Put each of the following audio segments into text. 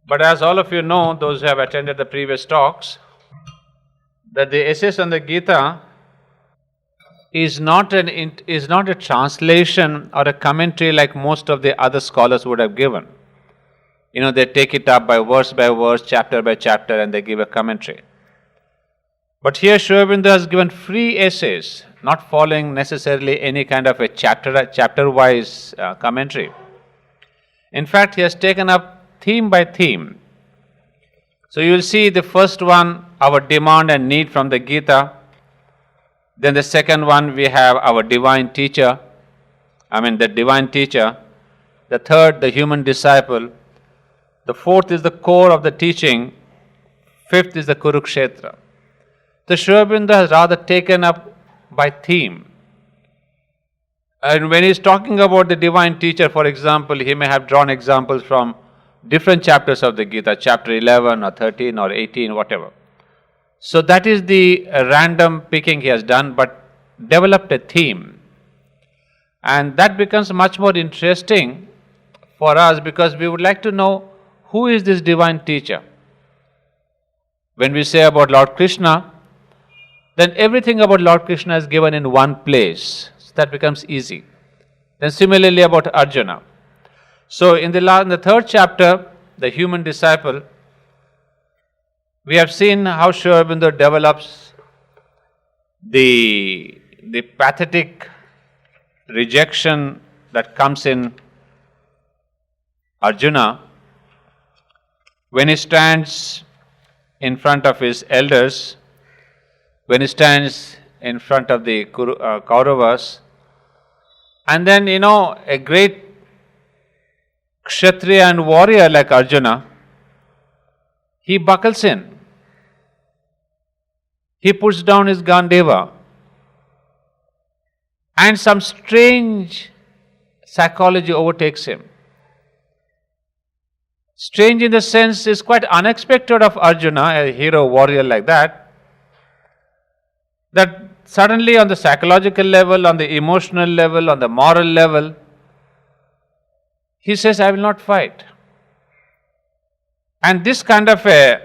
But as all of you know, those who have attended the previous talks, that the essays on the Gita is not a translation or a commentary like most of the other scholars would have given. They take it up by verse, chapter by chapter, and they give a commentary. But here Sri Aurobindo has given free essays, not following necessarily any kind of a chapter-wise commentary. In fact, he has taken up theme by theme. So you will see the first one, our demand and need from the Gita. Then the second one, we have our divine teacher. The divine teacher. The third, the human disciple. The fourth is the core of the teaching. Fifth is the Kurukshetra. The Sri Aurobindo has rather taken up by theme. And when he is talking about the divine teacher, for example, he may have drawn examples from different chapters of the Gita, chapter 11 or 13 or 18, whatever. So that is the random picking he has done, but developed a theme. And that becomes much more interesting for us because we would like to know who is this divine teacher. When we say about Lord Krishna, then everything about Lord Krishna is given in one place. So that becomes easy. Then similarly about Arjuna. So in the third chapter, the human disciple, we have seen how Sri Aurobindo develops the pathetic rejection that comes in Arjuna when he stands in front of his elders, when he stands in front of the Kauravas, and then a great Kshatriya and warrior like Arjuna, he buckles in. He puts down his Gandheva. And some strange psychology overtakes him. Strange in the sense is quite unexpected of Arjuna, a hero warrior like that suddenly on the psychological level, on the emotional level, on the moral level, he says, I will not fight. And this kind of a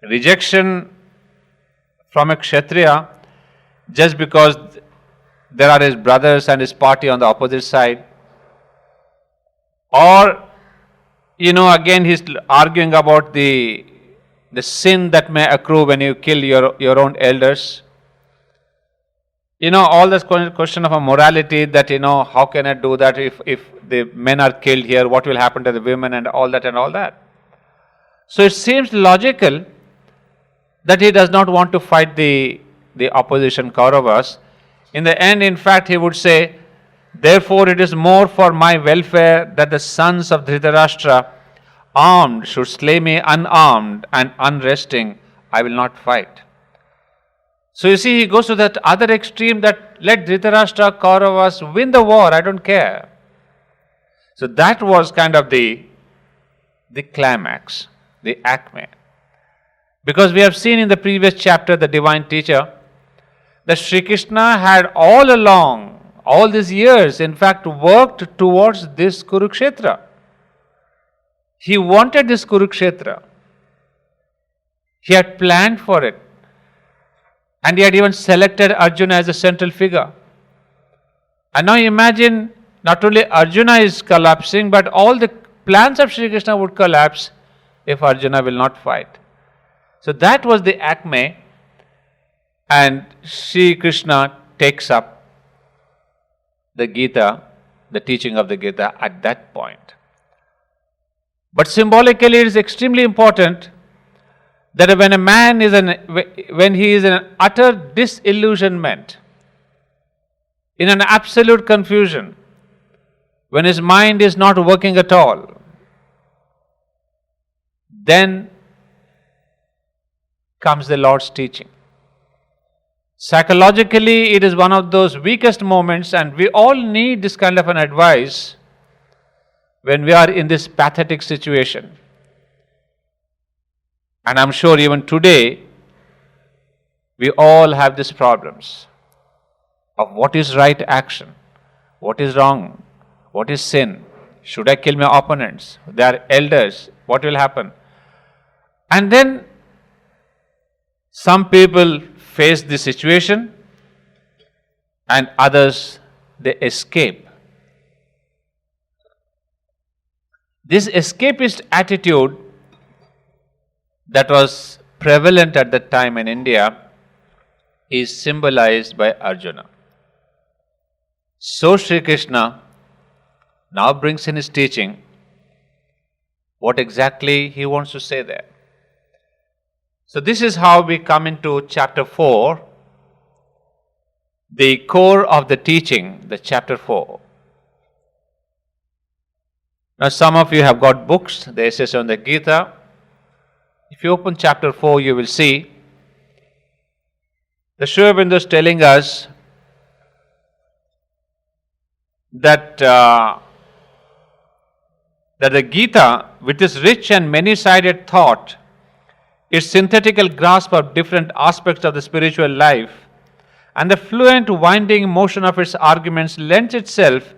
rejection from a Kshatriya, just because there are his brothers and his party on the opposite side, or again he's arguing about the sin that may accrue when you kill your own elders. All this question of a morality that, how can I do that if the men are killed here, what will happen to the women and all that. So it seems logical that he does not want to fight the opposition Kauravas. In the end, in fact, he would say, therefore it is more for my welfare that the sons of Dhritarashtra armed should slay me unarmed and unresting. I will not fight. So you see, he goes to that other extreme that let Dhritarashtra, Kauravas win the war, I don't care. So that was kind of the climax, the acme. Because we have seen in the previous chapter, the divine teacher, that Sri Krishna had all along, all these years, in fact, worked towards this Kurukshetra. He wanted this Kurukshetra. He had planned for it. And he had even selected Arjuna as a central figure. And now imagine, not only Arjuna is collapsing, but all the plans of Sri Krishna would collapse if Arjuna will not fight. So that was the acme, and Sri Krishna takes up the Gita, the teaching of the Gita at that point. But symbolically it is extremely important that when a man when he is in an utter disillusionment, in an absolute confusion, when his mind is not working at all, then comes the Lord's teaching. Psychologically, it is one of those weakest moments, and we all need this kind of an advice when we are in this pathetic situation. And I'm sure even today, we all have these problems of what is right action, what is wrong, what is sin, should I kill my opponents, they are elders, What will happen? And then some people face the situation and others, they escape. This escapist attitude that was prevalent at that time in India is symbolized by Arjuna. So Sri Krishna now brings in his teaching what exactly he wants to say there. So this is how we come into chapter 4, the core of the teaching, the chapter 4. Now some of you have got books, the essays on the Gita. If you open chapter 4, you will see the Sri Aurobindo is telling us that the Gita, with its rich and many-sided thought, its synthetical grasp of different aspects of the spiritual life, and the fluent winding motion of its arguments lends itself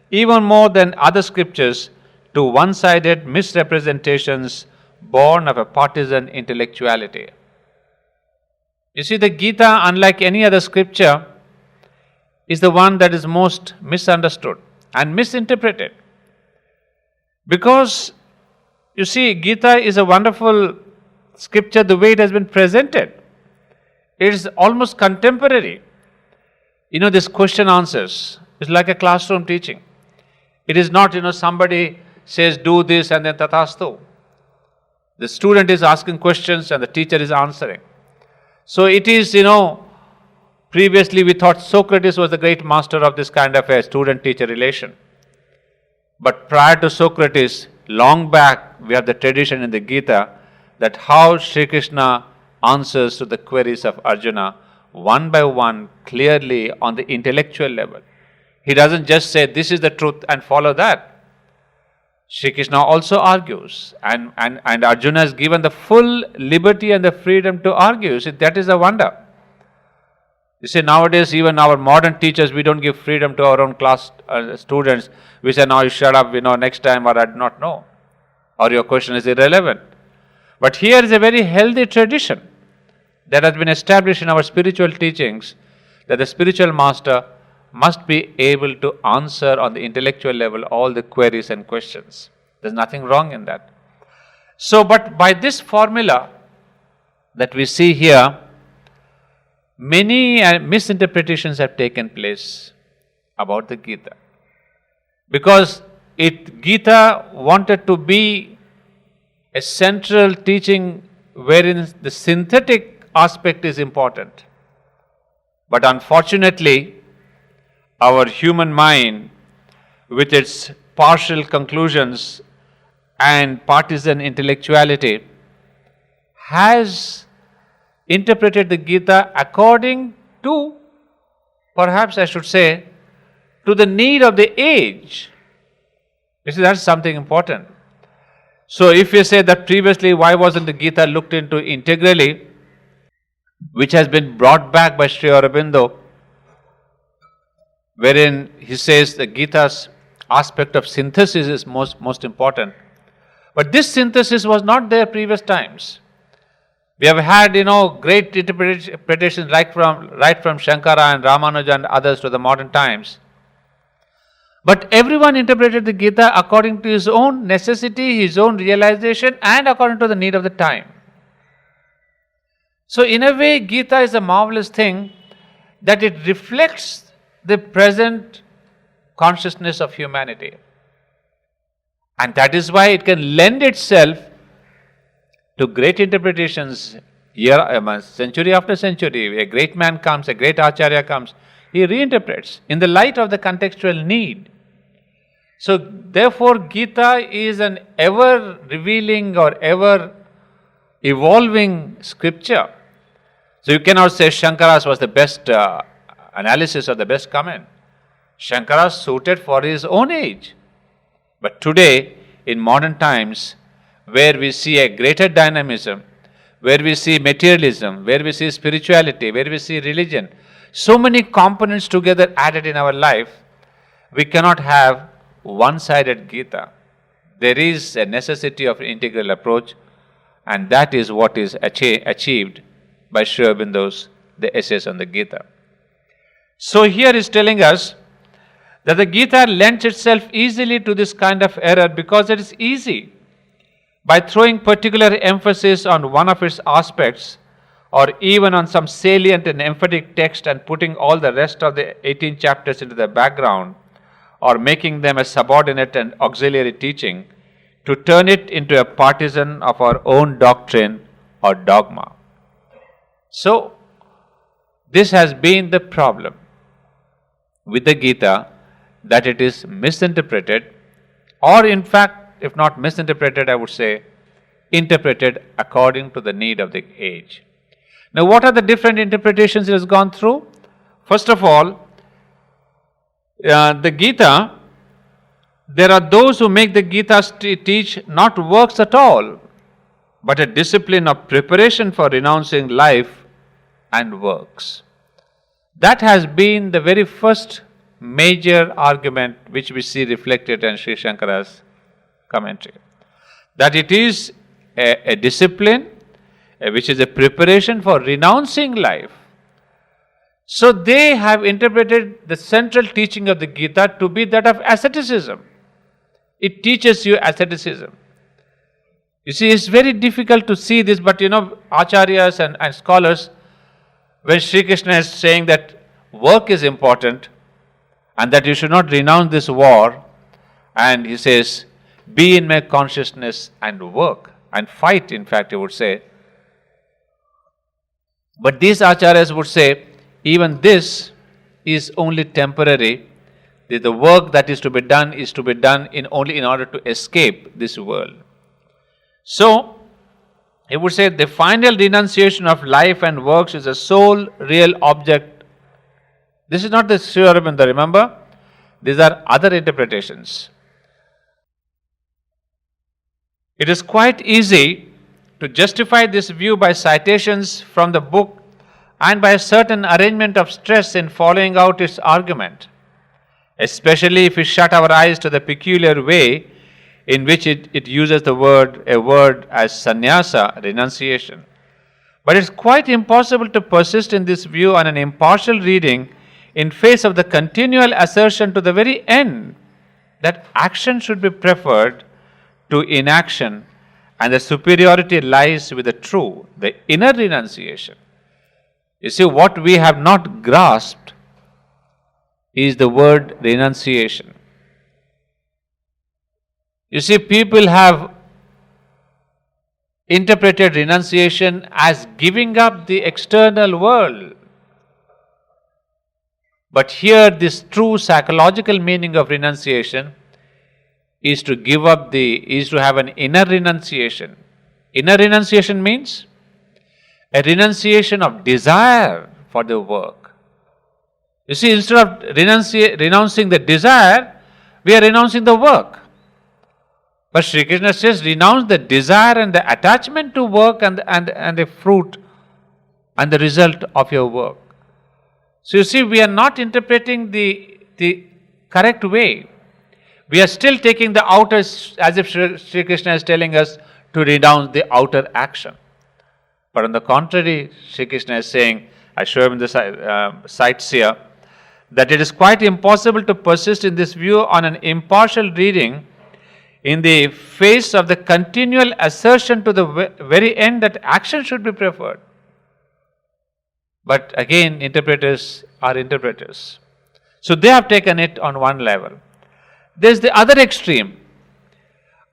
even more than other scriptures to one-sided misrepresentations born of a partisan intellectuality. You see, the Gita, unlike any other scripture, is the one that is most misunderstood and misinterpreted. Because, you see, Gita is a wonderful scripture the way it has been presented. It is almost contemporary. You know, this question answers is like a classroom teaching. It is not, somebody says do this and then tathastu. The student is asking questions and the teacher is answering. So it is, previously we thought Socrates was the great master of this kind of a student-teacher relation. But prior to Socrates, long back, we have the tradition in the Gita that how Sri Krishna answers to the queries of Arjuna one by one, clearly on the intellectual level. He doesn't just say this is the truth and follow that. Sri Krishna also argues, and Arjuna is given the full liberty and the freedom to argue. You see, that is a wonder. You see, nowadays, even our modern teachers, we don't give freedom to our own class students. We say, now you shut up, next time, or I do not know. Or your question is irrelevant. But here is a very healthy tradition that has been established in our spiritual teachings, that the spiritual master must be able to answer on the intellectual level all the queries and questions. There's nothing wrong in that. So, but by this formula that we see here, many misinterpretations have taken place about the Gita. Because Gita wanted to be a central teaching wherein the synthetic aspect is important. But unfortunately, our human mind, with its partial conclusions and partisan intellectuality, has interpreted the Gita according to, perhaps I should say, to the need of the age. You see, that's something important. So if you say that previously, why wasn't the Gita looked into integrally, which has been brought back by Sri Aurobindo, wherein he says the Gita's aspect of synthesis is most important. But this synthesis was not there previous times. We have had, great interpretations right from Shankara and Ramanuja and others to the modern times. But everyone interpreted the Gita according to his own necessity, his own realization, and according to the need of the time. So in a way, Gita is a marvelous thing that it reflects the present consciousness of humanity. And that is why it can lend itself to great interpretations century after century. A great man comes, a great acharya comes, he reinterprets in the light of the contextual need. So therefore, Gita is an ever revealing or ever evolving scripture. So you cannot say Shankara's was the best analysis or the best comment. Shankara suited for his own age. But today, in modern times, where we see a greater dynamism, where we see materialism, where we see spirituality, where we see religion, so many components together added in our life, we cannot have one-sided Gita. there is a necessity of integral approach, and that is what is achieved by Sri Aurobindo's the essays on the Gita. So here is telling us that the Gita lends itself easily to this kind of error because it is easy. By throwing particular emphasis on one of its aspects, or even on some salient and emphatic text, and putting all the rest of the 18 chapters into the background, or making them a subordinate and auxiliary teaching, to turn it into a partisan of our own doctrine or dogma. So, this has been the problem with the Gita, that it is misinterpreted, or in fact, if not misinterpreted, I would say interpreted according to the need of the age. Now, what are the different interpretations it has gone through? First of all, the Gita, there are those who make the Gita teach not works at all, but a discipline of preparation for renouncing life and works. That has been the very first major argument which we see reflected in Sri Shankara's commentary. That it is a discipline which is a preparation for renouncing life. So they have interpreted the central teaching of the Gita to be that of asceticism. It teaches you asceticism. You see, it's very difficult to see this, but acharyas and scholars, when Sri Krishna is saying that work is important and that you should not renounce this war, and he says, be in my consciousness and work and fight, in fact, he would say. But these acharyas would say, even this is only temporary. The work that is to be done only in order to escape this world. So, he would say the final renunciation of life and works is the sole real object. This is not the Sri Aurobindo, remember? These are other interpretations. It is quite easy to justify this view by citations from the book and by a certain arrangement of stress in following out its argument, especially if we shut our eyes to the peculiar way in which it uses a word as sannyasa, renunciation. But it's quite impossible to persist in this view on an impartial reading in face of the continual assertion to the very end that action should be preferred to inaction, and the superiority lies with the true, the inner renunciation. You see, what we have not grasped is the word renunciation. You see, people have interpreted renunciation as giving up the external world. But here, this true psychological meaning of renunciation is to have an inner renunciation. Inner renunciation means a renunciation of desire for the work. You see, instead of renouncing the desire, we are renouncing the work. But Sri Krishna says, renounce the desire and the attachment to work and the fruit and the result of your work. So you see, we are not interpreting the correct way. We are still taking the outer, as if Sri Krishna is telling us to renounce the outer action. But on the contrary, Sri Krishna is saying, I show him the cites here, that it is quite impossible to persist in this view on an impartial reading in the face of the continual assertion to the very end that action should be preferred. But again, interpreters are interpreters. So they have taken it on one level. There is the other extreme.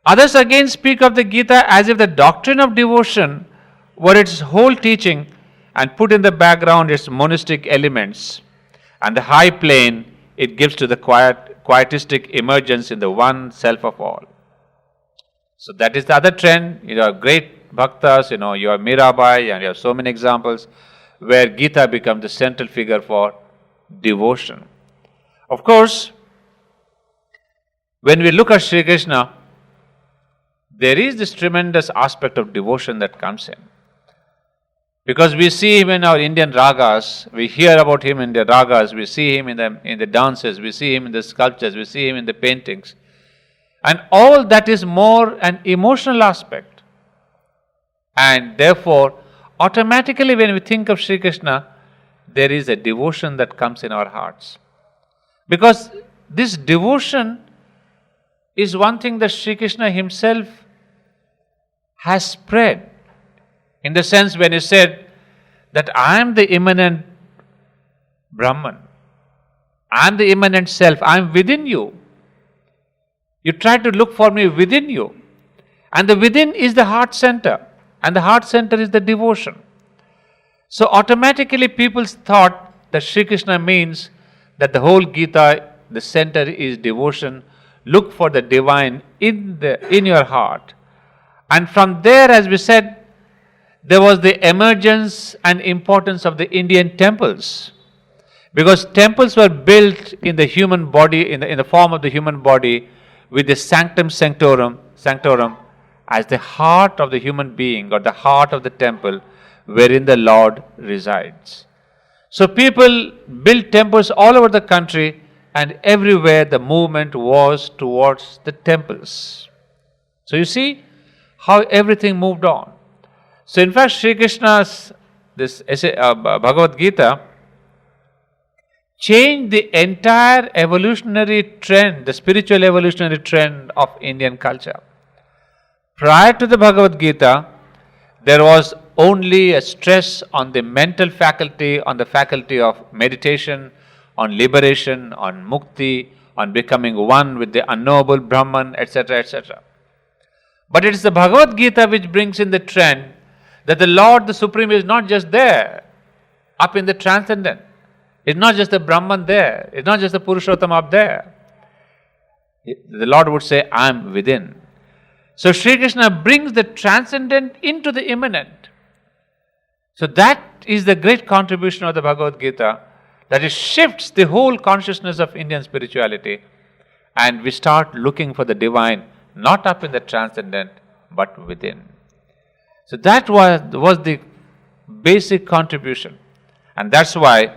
Others again speak of the Gita as if the doctrine of devotion were its whole teaching and put in the background its monistic elements, and the high plane it gives to the quietistic emergence in the one self of all. So that is the other trend. You have great bhaktas, you have Mirabai, and you have so many examples where Gita becomes the central figure for devotion. Of course, when we look at Sri Krishna, there is this tremendous aspect of devotion that comes in. Because we see him in our Indian ragas, we hear about him in the ragas, we see him in the dances, we see him in the sculptures, we see him in the paintings. And all that is more an emotional aspect. And therefore, automatically when we think of Sri Krishna, there is a devotion that comes in our hearts. Because this devotion is one thing that Sri Krishna himself has spread. In the sense when he said that I am the immanent Brahman, I am the immanent self, I am within you. You try to look for me within you. And the within is the heart center. And the heart center is the devotion. So automatically people thought that Sri Krishna means that the whole Gita, the center is devotion. Look for the divine in your heart. And from there, as we said, there was the emergence and importance of the Indian temples. Because temples were built in the human body, in the form of the human body, with the sanctum sanctorum as the heart of the human being or the heart of the temple wherein the Lord resides. So people built temples all over the country, and everywhere the movement was towards the temples. So you see how everything moved on. So in fact, Sri Krishna's Bhagavad Gita changed the entire evolutionary trend, the spiritual evolutionary trend of Indian culture. Prior to the Bhagavad Gita, there was only a stress on the mental faculty, on the faculty of meditation, on liberation, on mukti, on becoming one with the unknowable Brahman, etc., etc. But it is the Bhagavad Gita which brings in the trend that the Lord, the Supreme, is not just there, up in the transcendent. It's not just the Brahman there. It's not just the Purushottama up there. The Lord would say, I am within. So Sri Krishna brings the transcendent into the immanent. So that is the great contribution of the Bhagavad Gita, that it shifts the whole consciousness of Indian spirituality, and we start looking for the divine, not up in the transcendent, but within. So that was the basic contribution. And that's why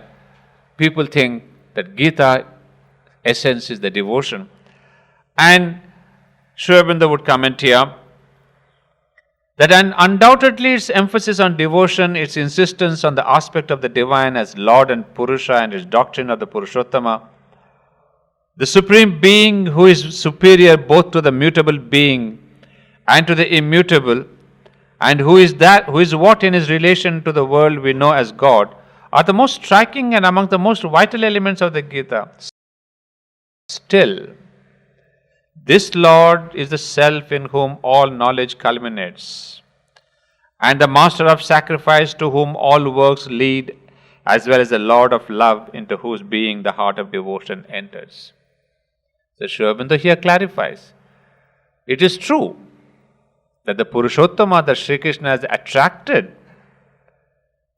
people think that Gita essence is the devotion. And Sri Aurobindo would comment here that undoubtedly its emphasis on devotion, its insistence on the aspect of the divine as Lord and Purusha, and its doctrine of the Purushottama, the Supreme Being who is superior both to the mutable being and to the immutable, and who is what in his relation to the world we know as God, are the most striking and among the most vital elements of the Gita. Still, this Lord is the self in whom all knowledge culminates, and the master of sacrifice to whom all works lead, as well as the Lord of love into whose being the heart of devotion enters. So Sri Aurobindo here clarifies, it is true that the Purushottama, that Sri Krishna, has attracted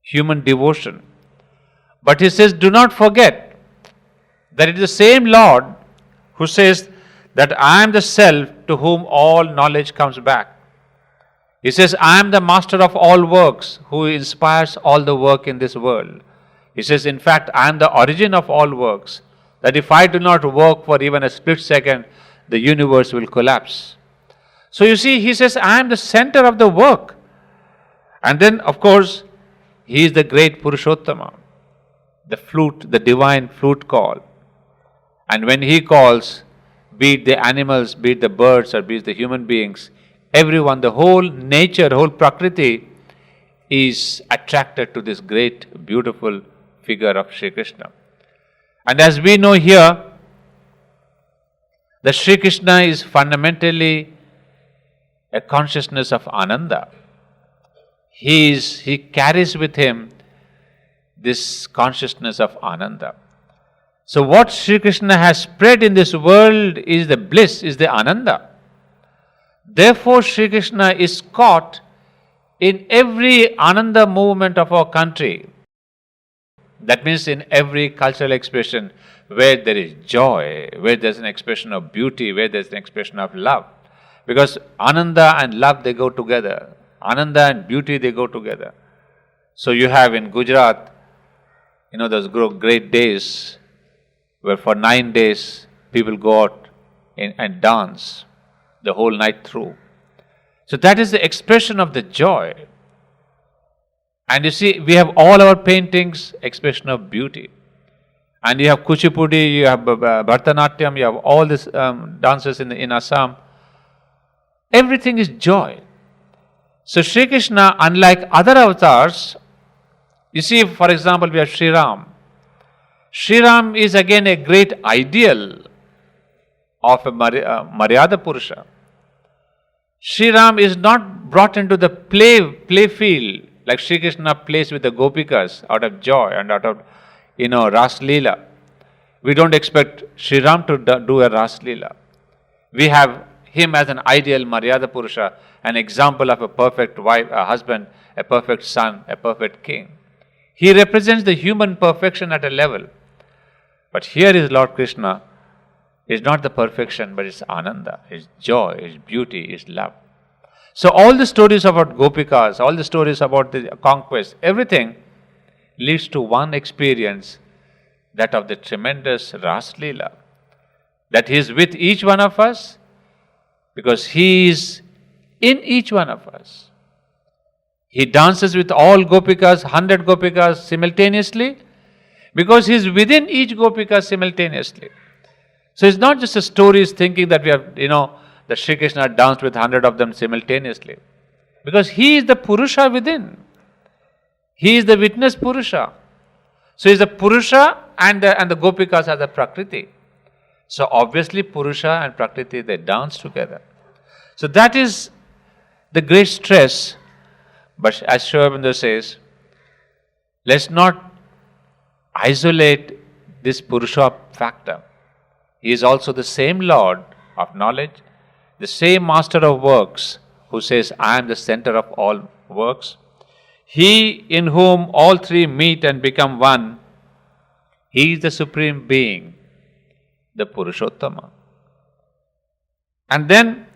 human devotion. But he says, do not forget that it is the same Lord who says that I am the self to whom all knowledge comes back. He says, I am the master of all works who inspires all the work in this world. He says, in fact, I am the origin of all works, that if I do not work for even a split second, the universe will collapse. So you see, he says, I am the center of the work. And then, of course, he is the great Purushottama, the flute, the divine flute call. And when he calls, be it the animals, be it the birds, or be it the human beings, everyone, the whole nature, whole Prakriti is attracted to this great, beautiful figure of Sri Krishna. And as we know here, that Sri Krishna is fundamentally a consciousness of Ananda. He carries with him this consciousness of Ananda. So what Sri Krishna has spread in this world is the bliss, is the Ananda. Therefore, Sri Krishna is caught in every Ananda movement of our country. That means in every cultural expression where there is joy, where there is an expression of beauty, where there is an expression of love. Because Ananda and love, they go together. Ananda and beauty, they go together. So you have in Gujarat, those great days where for 9 days people go out and dance. the whole night through. So that is the expression of the joy. And you see, we have all our paintings, expression of beauty. And you have Kuchipudi, you have Bharatanatyam, you have all these dances in Assam. Everything is joy. So Sri Krishna, unlike other avatars, you see, for example, we have Sri Ram. Sri Ram is again a great ideal of a Maryada Purusha. Sri Ram is not brought into the play field like Sri Krishna plays with the Gopikas out of joy and out of, Ras Leela. We don't expect Sri Ram to do a Ras Leela. We have him as an ideal Maryada Purusha, an example of a perfect wife, a husband, a perfect son, a perfect king. He represents the human perfection at a level. But here is Lord Krishna, is not the perfection, but it's Ananda, it's joy, it's beauty, it's love. So all the stories about Gopikas, all the stories about the conquest, everything leads to one experience, that of the tremendous Ras Leela. That He is with each one of us, because He is in each one of us. He dances with all Gopikas, 100 Gopikas simultaneously, because He is within each Gopika simultaneously. So it's not just a stories thinking that we have, that Sri Krishna danced with 100 of them simultaneously. Because He is the Purusha within. He is the witness Purusha. So He is the Purusha and the Gopikas are the Prakriti. So obviously Purusha and Prakriti, they dance together. So that is the great stress. But as Sri Aurobindo says, let's not isolate this Purusha factor. He is also the same Lord of knowledge, the same Master of works who says, I am the center of all works. He in whom all three meet and become one, He is the Supreme Being, the Purushottama. And then,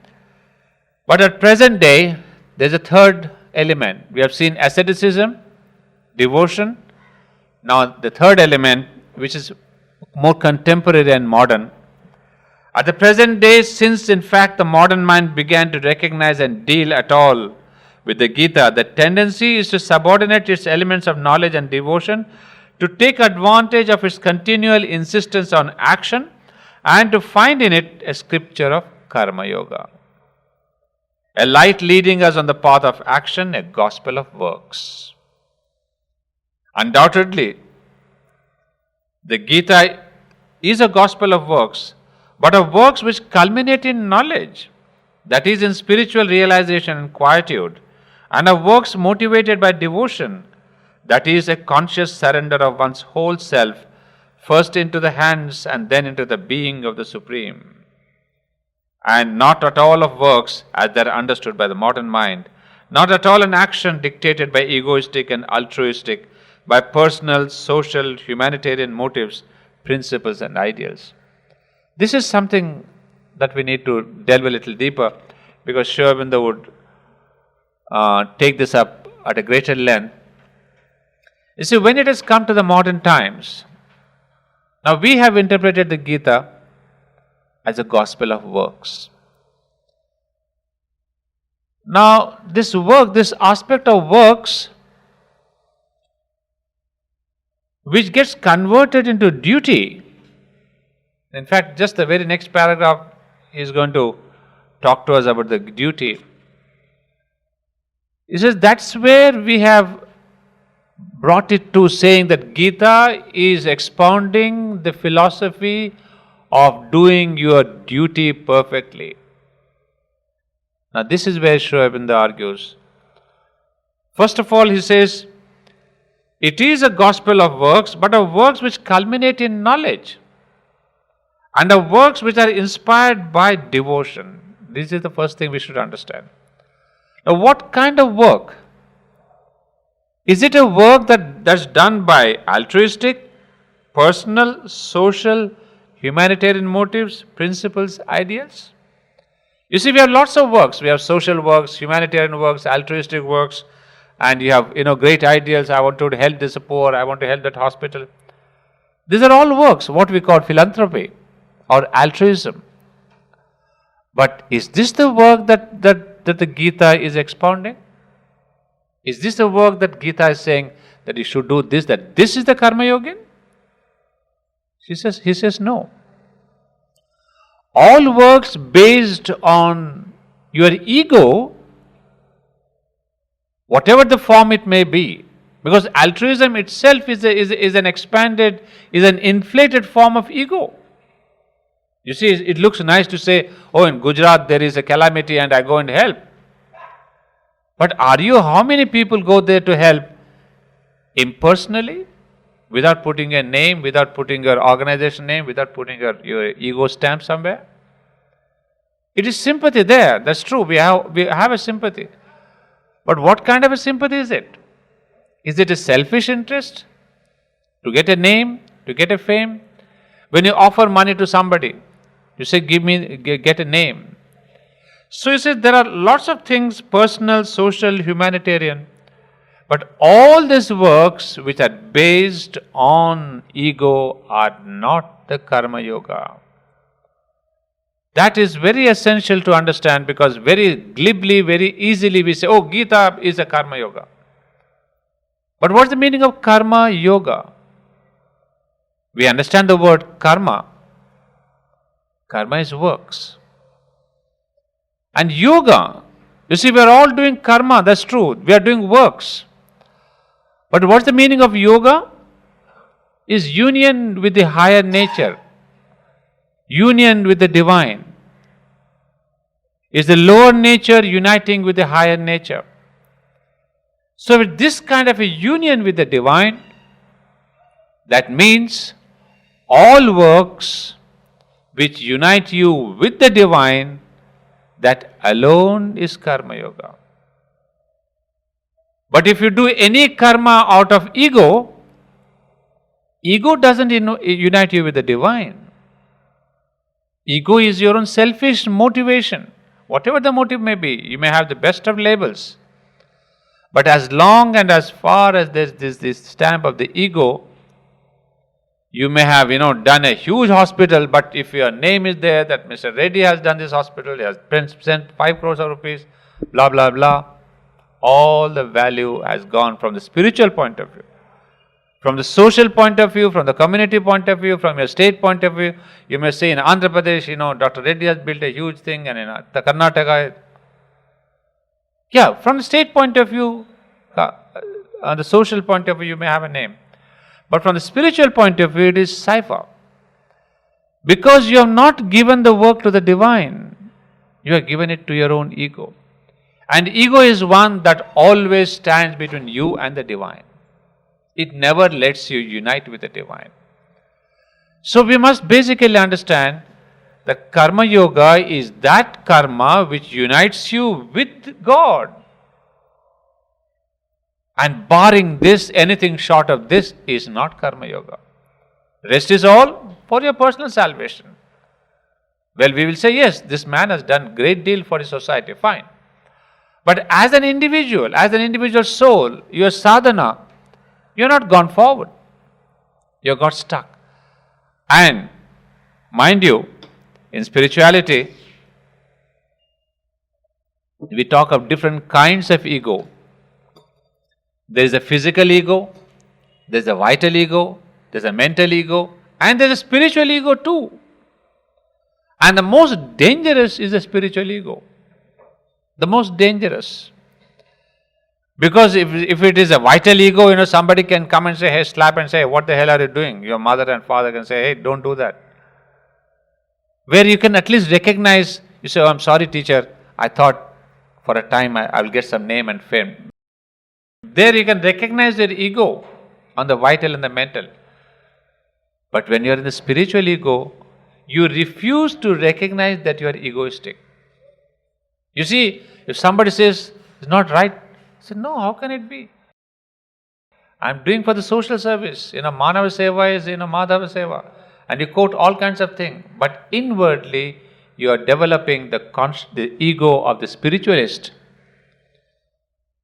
but at present day, there is a third element. We have seen asceticism, devotion. Now the third element, which is more contemporary and modern. At the present day, since in fact the modern mind began to recognize and deal at all with the Gita, the tendency is to subordinate its elements of knowledge and devotion, to take advantage of its continual insistence on action, and to find in it a scripture of Karma Yoga. A light leading us on the path of action, a gospel of works. Undoubtedly, the Gita is a gospel of works, but of works which culminate in knowledge, that is, in spiritual realization and quietude, and of works motivated by devotion, that is, a conscious surrender of one's whole self, first into the hands and then into the being of the Supreme. And not at all of works as they are understood by the modern mind, not at all an action dictated by egoistic and altruistic, by personal, social, humanitarian motives, principles and ideals. This is something that we need to delve a little deeper, because Sri Aurobindo would take this up at a greater length. You see, when it has come to the modern times, now we have interpreted the Gita as a gospel of works. Now, this work, this aspect of works, which gets converted into duty. In fact, just the very next paragraph is going to talk to us about the duty. He says that's where we have brought it to saying that Gita is expounding the philosophy of doing your duty perfectly. Now this is where Sri Aurobindo argues. First of all, he says, it is a gospel of works, but of works which culminate in knowledge, and of works which are inspired by devotion. This is the first thing we should understand. Now, what kind of work? Is it a work that's done by altruistic, personal, social, humanitarian motives, principles, ideals? You see, we have lots of works. We have social works, humanitarian works, altruistic works, and you have, great ideals. I want to help this poor, I want to help that hospital. These are all works, what we call philanthropy or altruism. But is this the work that the Gita is expounding? Is this the work that Gita is saying that you should do this, that this is the Karma Yogin? He says no. All works based on your ego, whatever the form it may be, because altruism itself is an expanded, is an inflated form of ego. You see, it looks nice to say, oh, in Gujarat there is a calamity and I go and help. But how many people go there to help impersonally, without putting a name, without putting your organization name, without putting your ego stamp somewhere? It is sympathy there, that's true, we have a sympathy. But what kind of a sympathy is it? Is it a selfish interest? To get a name, to get a fame? When you offer money to somebody, you say, get a name. So you see, there are lots of things, personal, social, humanitarian. But all these works which are based on ego are not the Karma Yoga. That is very essential to understand, because very glibly, very easily we say, oh, Gita is a Karma Yoga. But what's the meaning of Karma Yoga? We understand the word karma. Karma is works. And yoga, you see, we are all doing karma, that's true. We are doing works. But what's the meaning of yoga? Is union with the higher nature, union with the divine. Is the lower nature uniting with the higher nature. So with this kind of a union with the divine, that means all works which unite you with the divine, that alone is Karma Yoga. But if you do any karma out of ego, ego doesn't unite you with the divine. Ego is your own selfish motivation. Whatever the motive may be, you may have the best of labels. But as long and as far as there's this stamp of the ego, you may have, done a huge hospital, but if your name is there, that Mr. Reddy has done this hospital, he has spent 5 crores of rupees, blah, blah, blah, all the value has gone from the spiritual point of view. From the social point of view, from the community point of view, from your state point of view, you may say in Andhra Pradesh, Dr. Reddy has built a huge thing, and in Karnataka, from the state point of view, on the social point of view, you may have a name. But from the spiritual point of view, it is cipher. Because you have not given the work to the divine, you have given it to your own ego. And ego is one that always stands between you and the divine. It never lets you unite with the divine. So we must basically understand that Karma Yoga is that karma which unites you with God. And barring this, anything short of this is not Karma Yoga. Rest is all for your personal salvation. Well, we will say, yes, this man has done great deal for his society, fine. But as an individual soul, your sadhana, you are not gone forward. You got stuck. And mind you, in spirituality, we talk of different kinds of ego. There is a physical ego, there is a vital ego, there is a mental ego, and there is a spiritual ego too. And the most dangerous is the spiritual ego. The most dangerous. Because if it is a vital ego, somebody can come and say, hey, slap and say, what the hell are you doing? Your mother and father can say, hey, don't do that. Where you can at least recognize, you say, oh, I'm sorry teacher, I thought for a time I will get some name and fame. There you can recognize your ego on the vital and the mental. But when you are in the spiritual ego, you refuse to recognize that you are egoistic. You see, if somebody says, it's not right, I say, no, how can it be? I'm doing for the social service. Manava Seva is, Madhava Seva. And you quote all kinds of things. But inwardly, you are developing the ego of the spiritualist.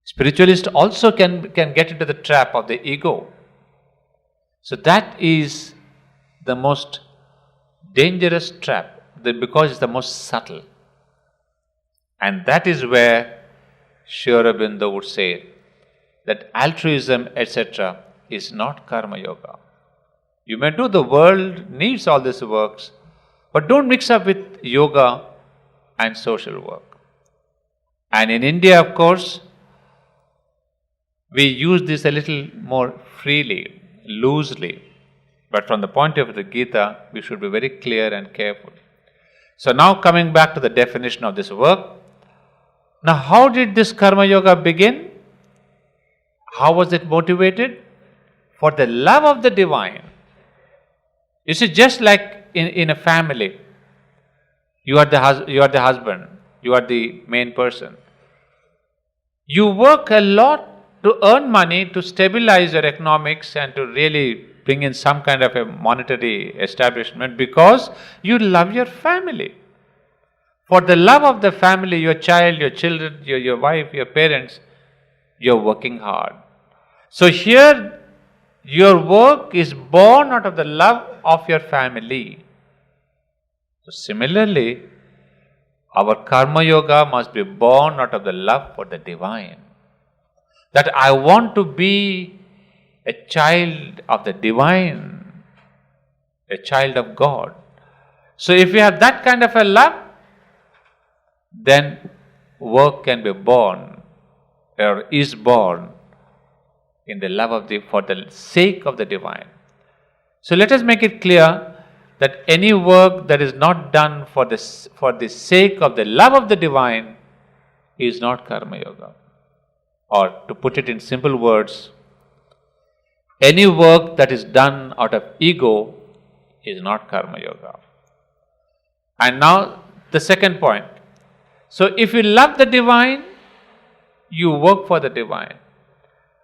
Spiritualist also can get into the trap of the ego. So that is the most dangerous trap, because it's the most subtle. And that is where Sri Aurobindo would say that altruism, etc., is not karma yoga. You may do, the world needs all these works, but don't mix up with yoga and social work. And in India, of course, we use this a little more freely, loosely. But from the point of view of the Gita, we should be very clear and careful. So now coming back to the definition of this work. Now how did this karma yoga begin? How was it motivated? For the love of the divine. You see, just like in a family, you are the husband, you are the main person. You work a lot to earn money, to stabilize your economics and to really bring in some kind of a monetary establishment because you love your family. For the love of the family, your child, your children, your wife, your parents, you're working hard. So here, your work is born out of the love of your family. So similarly, our karma yoga must be born out of the love for the divine. That I want to be a child of the divine, a child of God. So if you have that kind of a love, then work can be born or is born in the love of for the sake of the divine. So let us make it clear that any work that is not done for the sake of the love of the divine is not karma yoga. Or to put it in simple words, any work that is done out of ego is not karma yoga. And now the second point. So if you love the divine, you work for the divine.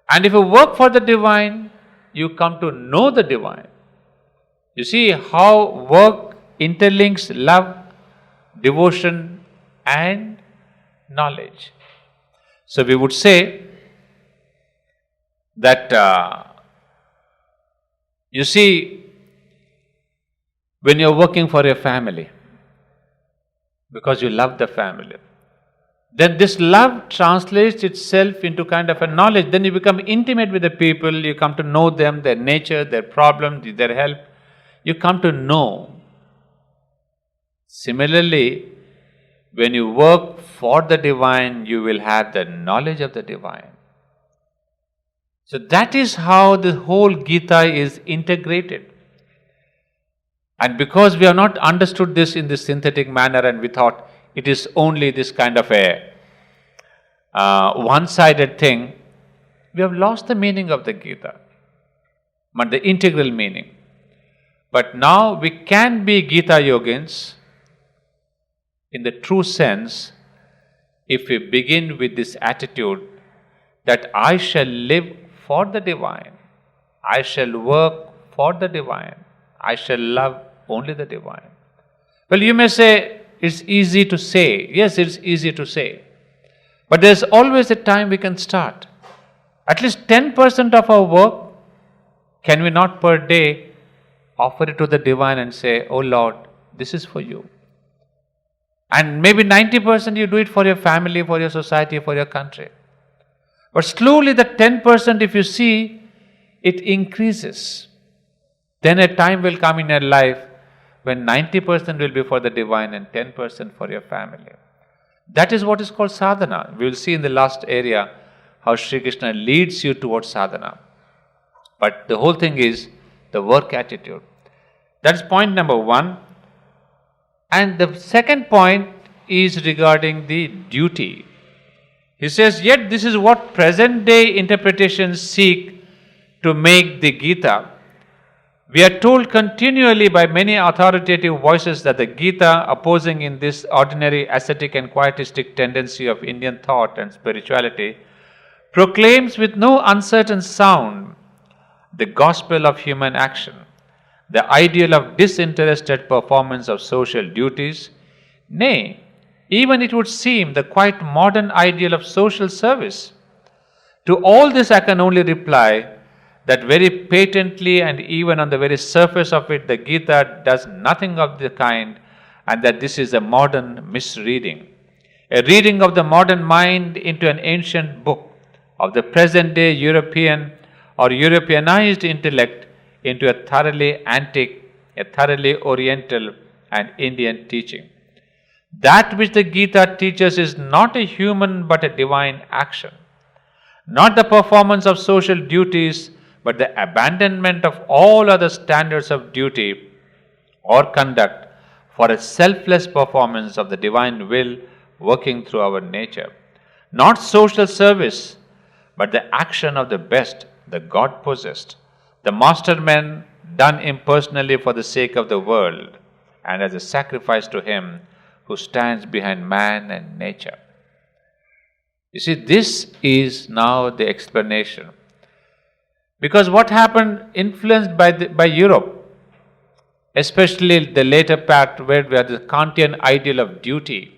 And if you work for the divine, you come to know the divine. You see how work interlinks love, devotion and knowledge. So we would say that you see, when you're working for your family, because you love the family, then this love translates itself into kind of a knowledge. Then you become intimate with the people, you come to know them, their nature, their problems, their help. You come to know. Similarly, when you work for the divine, you will have the knowledge of the divine. So that is how the whole Gita is integrated. And because we have not understood this in this synthetic manner and we thought it is only this kind of a one-sided thing, we have lost the meaning of the Gita, but the integral meaning. But now we can be Gita yogins in the true sense if we begin with this attitude that I shall live for the divine, I shall work for the divine, I shall love only the divine. Well, you may say, it's easy to say. Yes, it's easy to say. But there's always a time we can start. At least 10% of our work, can we not per day offer it to the divine and say, oh Lord, this is for you. And maybe 90% you do it for your family, for your society, for your country. But slowly the 10%, if you see, it increases. Then a time will come in your life when 90% will be for the divine and 10% for your family. That is what is called sadhana. We will see in the last area how Sri Krishna leads you towards sadhana. But the whole thing is the work attitude. That is point number one. And the second point is regarding the duty. He says, yet this is what present day interpretations seek to make the Gita. We are told continually by many authoritative voices that the Gita, opposing in this ordinary ascetic and quietistic tendency of Indian thought and spirituality, proclaims with no uncertain sound the gospel of human action, the ideal of disinterested performance of social duties, nay, even it would seem the quite modern ideal of social service. To all this I can only reply that very patently and even on the very surface of it, the Gita does nothing of the kind, and that this is a modern misreading. A reading of the modern mind into an ancient book of the present day European or Europeanized intellect into a thoroughly antique, a thoroughly Oriental and Indian teaching. That which the Gita teaches is not a human but a divine action, not the performance of social duties but the abandonment of all other standards of duty or conduct for a selfless performance of the divine will working through our nature. Not social service, but the action of the best, the God possessed, the masterman done impersonally for the sake of the world and as a sacrifice to Him who stands behind man and nature. You see, this is now the explanation. Because what happened, influenced by Europe, especially the later part where we had the Kantian ideal of duty,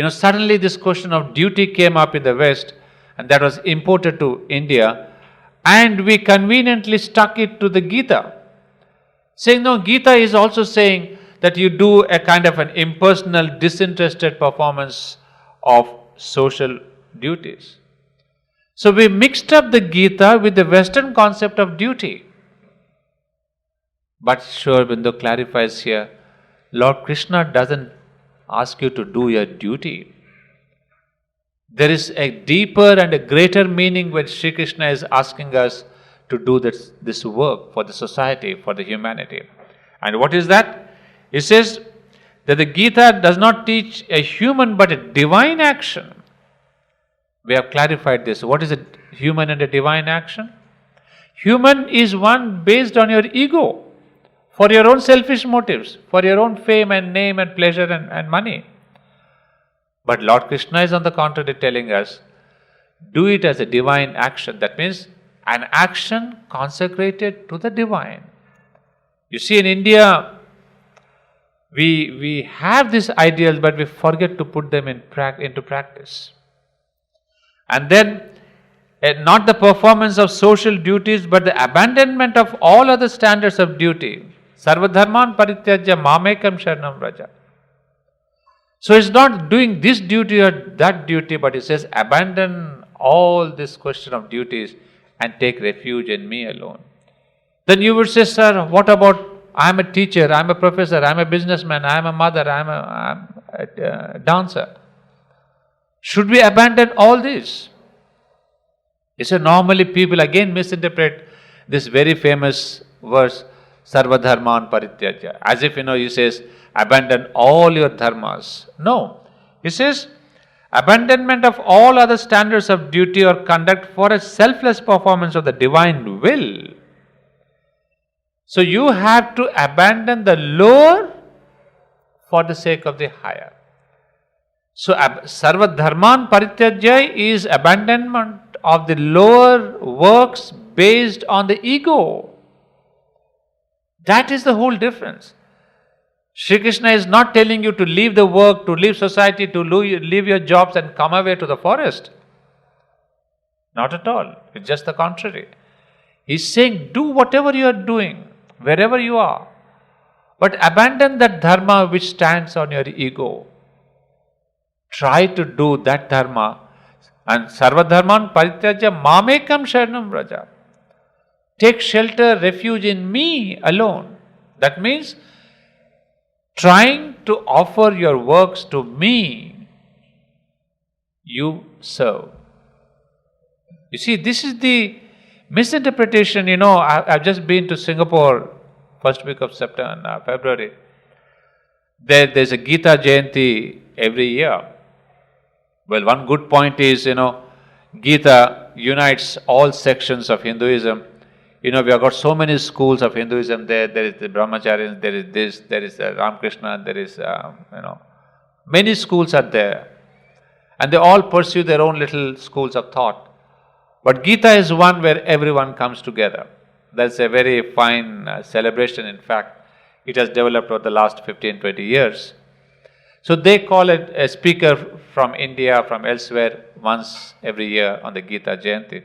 suddenly this question of duty came up in the West and that was imported to India, and we conveniently stuck it to the Gita. Saying, no, Gita is also saying that you do a kind of an impersonal, disinterested performance of social duties. So we mixed up the Gita with the Western concept of duty. But Sri Aurobindo clarifies here, Lord Krishna doesn't ask you to do your duty. There is a deeper and a greater meaning when Sri Krishna is asking us to do this work for the society, for the humanity. And what is that? He says that the Gita does not teach a human but a divine action. We have clarified this. What is a human and a divine action? Human is one based on your ego, for your own selfish motives, for your own fame and name and pleasure and money. But Lord Krishna is on the contrary telling us, do it as a divine action. That means an action consecrated to the divine. You see, in India, we have these ideals, but we forget to put them into practice. And then, not the performance of social duties, but the abandonment of all other standards of duty. Sarvadharman parityajya mamekam sharanam vraja. So it's not doing this duty or that duty, but it says abandon all this question of duties and take refuge in me alone. Then you would say, sir, what about I am a teacher, I am a professor, I am a businessman, I am a mother, I am a dancer. Should we abandon all this? You see, normally people again misinterpret this very famous verse, Sarvadharman parityajya, as if, he says, abandon all your dharmas. No. He says, abandonment of all other standards of duty or conduct for a selfless performance of the divine will. So you have to abandon the lower for the sake of the higher. So Sarvadharman parityajya is abandonment of the lower works based on the ego. That is the whole difference. Shri Krishna is not telling you to leave the work, to leave society, to leave your jobs and come away to the forest. Not at all. It's just the contrary. He's saying, do whatever you are doing, wherever you are, but abandon that dharma which stands on your ego. Try to do that dharma. And Sarvadharman parityajya mamekam sharanam vraja. Take shelter, refuge in me alone. That means trying to offer your works to me, you serve. You see, this is the misinterpretation. I've just been to Singapore first week of February. There's a Gita Jayanti every year. Well, one good point is, Gita unites all sections of Hinduism. We have got so many schools of Hinduism there. There is the Brahmacharyas, there is this, there is Ramakrishna, there is, many schools are there. And they all pursue their own little schools of thought. But Gita is one where everyone comes together. That's a very fine celebration. In fact, it has developed over the last 15-20 years. So they call it a speaker from India, from elsewhere, once every year on the Gita Jayanti.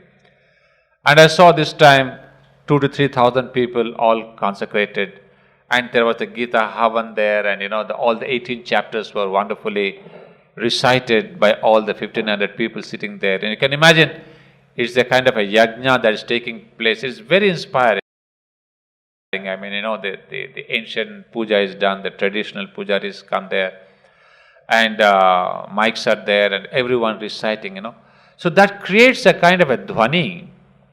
And I saw this time 2,000 to 3,000 people all consecrated, and there was the Gita Havan there, and all the 18 chapters were wonderfully recited by all the 1500 people sitting there. And you can imagine, it's a kind of a yajna that is taking place. It's very inspiring. I mean, the ancient puja is done, the traditional pujaris come there, and mics are there, and everyone reciting. So that creates a kind of a dhvani,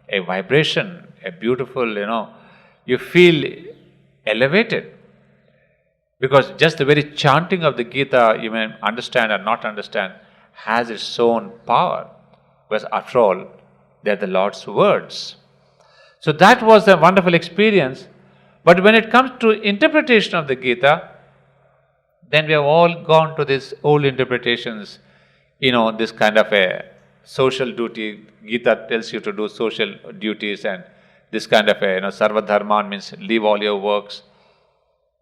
a vibration, a beautiful, you feel elevated. Because just the very chanting of the Gita, you may understand or not understand, has its own power. Because after all, they are the Lord's words. So that was a wonderful experience. But when it comes to interpretation of the Gita, then we have all gone to these old interpretations, this kind of a social duty. Gita tells you to do social duties, and this kind of a, sarva dharman means leave all your works.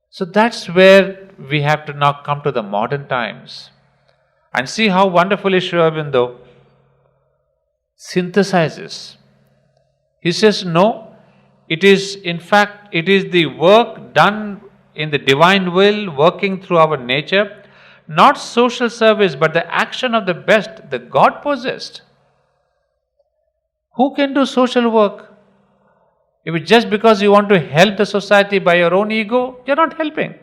So that's where we have to now come to the modern times and see how wonderfully Sri Aurobindo synthesizes. He says, no, it is the work done in the divine will, working through our nature, not social service, but the action of the best, the God possessed. Who can do social work? If it's just because you want to help the society by your own ego, you're not helping.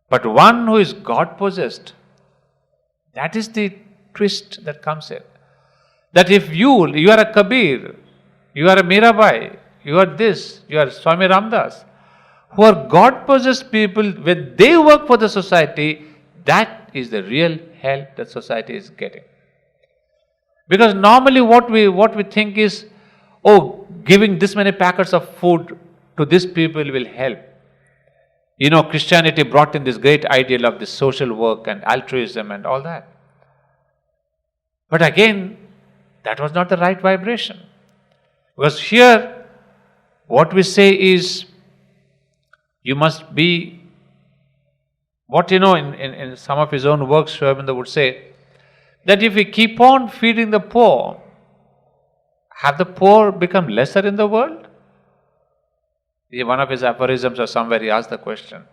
But one who is God possessed, that is the twist that comes in. That if you are a Kabir, you are a Mirabai, you are this, you are Swami Ramdas, who are God possessed people, when they work for the society, that is the real help that society is getting. Because normally what we think is, giving this many packets of food to these people will help. Christianity brought in this great ideal of this social work and altruism and all that. But again, that was not the right vibration. Because here, what we say is, you must be, in some of his own works, Sri Aurobindo would say, that if we keep on feeding the poor, have the poor become lesser in the world? In one of his aphorisms or somewhere he asked the question.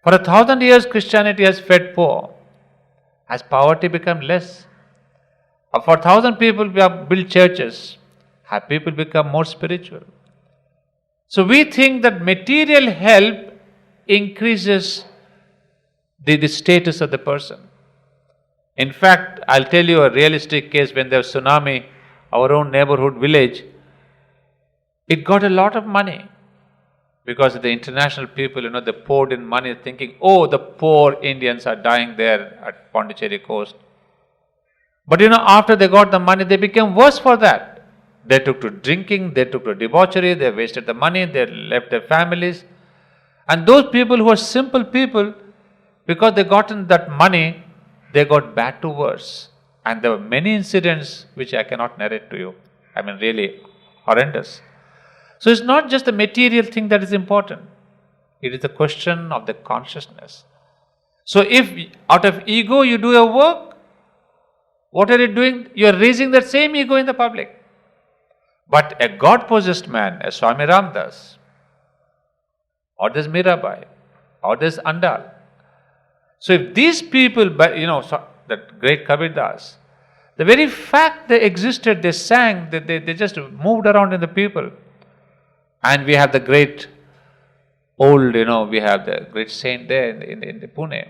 For 1,000 years Christianity has fed poor. Has poverty become less? Or for 1,000 people we have built churches. Have people become more spiritual? So we think that material help increases the status of the person. In fact, I'll tell you a realistic case. When there was tsunami, our own neighborhood village, it got a lot of money because the international people, they poured in money thinking, the poor Indians are dying there at Pondicherry coast. But after they got the money, they became worse for that. They took to drinking, they took to debauchery, they wasted the money, they left their families. And those people who are simple people, because they gotten that money, they got bad to worse. And there were many incidents which I cannot narrate to you. Really horrendous. So it's not just the material thing that is important. It is the question of the consciousness. So if out of ego you do your work, what are you doing? You are raising that same ego in the public. But a God-possessed man, a Swami Ramdas, or this Mirabai, or this Andal. So if these people, that great Kabir Das, the very fact they existed, they sang, they just moved around in the people. And we have the great old, we have the great saint there in the Pune,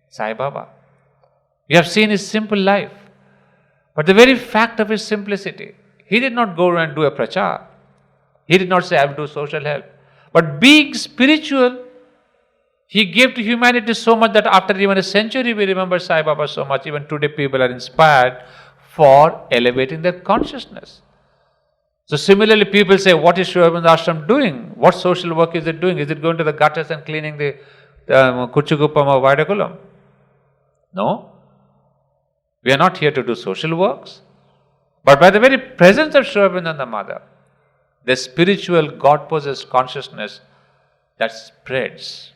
Sai Baba. We have seen his simple life. But the very fact of his simplicity, he did not go and do a prachar. He did not say, I will do social help. But being spiritual, he gave to humanity so much that after even a century we remember Sai Baba so much. Even today people are inspired for elevating their consciousness. So similarly people say, what is Sri Aurobindo Ashram doing? What social work is it doing? Is it going to the gutters and cleaning the Kuchugupam or Vaidakulam? No. We are not here to do social works. But by the very presence of Sri Aurobindo and the Mother, the spiritual God-possessed consciousness that spreads.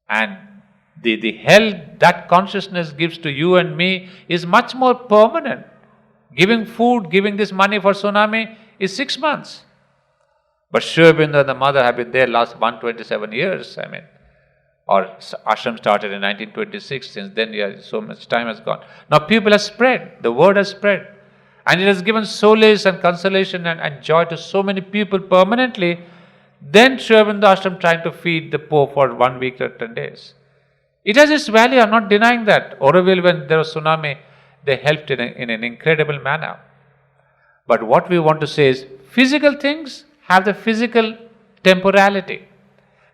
And the help that consciousness gives to you and me is much more permanent. Giving food, giving this money for tsunami is 6 months. But Sri Aurobindo and the Mother have been there last 127 years. Or ashram started in 1926. Since then, yeah, so much time has gone. Now people have spread. The word has spread. And it has given solace and consolation and joy to so many people permanently. Then Sri Aurobindo Ashram trying to feed the poor for 1 week or 10 days. It has its value, I'm not denying that. Auroville, when there was tsunami, they helped in an incredible manner. But what we want to say is, physical things have the physical temporality.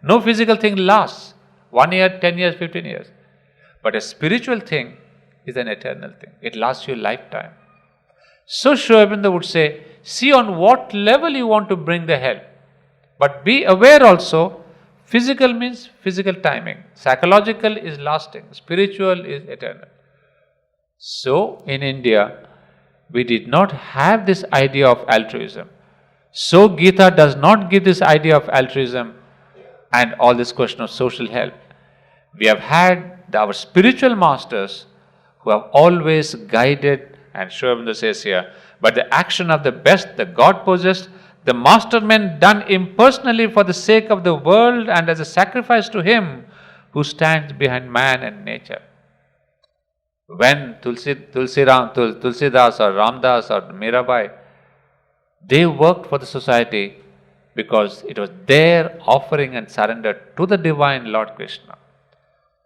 No physical thing lasts 1 year, 10 years, 15 years. But a spiritual thing is an eternal thing. It lasts you a lifetime. So Sri Aurobindo would say, see on what level you want to bring the help. But be aware also, physical means physical timing. Psychological is lasting. Spiritual is eternal. So in India, we did not have this idea of altruism. So Gita does not give this idea of altruism and all this question of social help. We have had our spiritual masters who have always guided, and Sri Aurobindo says here, but the action of the best, the God possessed, the mastermen done impersonally for the sake of the world and as a sacrifice to Him who stands behind man and nature. When Tulsidas or Ramdas or Mirabai, they worked for the society because it was their offering and surrender to the divine Lord Krishna.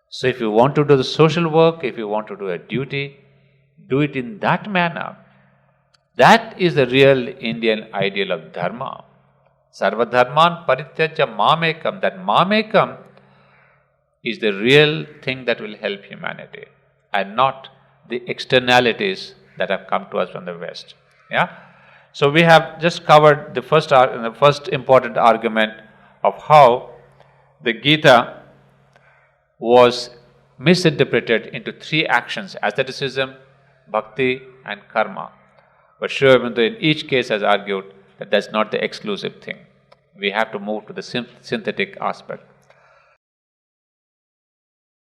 So if you want to do the social work, if you want to do a duty, do it in that manner. That is the real Indian ideal of dharma. Sarva dharman parityaja mamekam. That mamekam is the real thing that will help humanity, and not the externalities that have come to us from the West. Yeah. So we have just covered the first important argument of how the Gita was misinterpreted into 3 actions: asceticism, bhakti, and karma. But Sri Aurobindo in each case has argued that that's not the exclusive thing. We have to move to the synthetic aspect.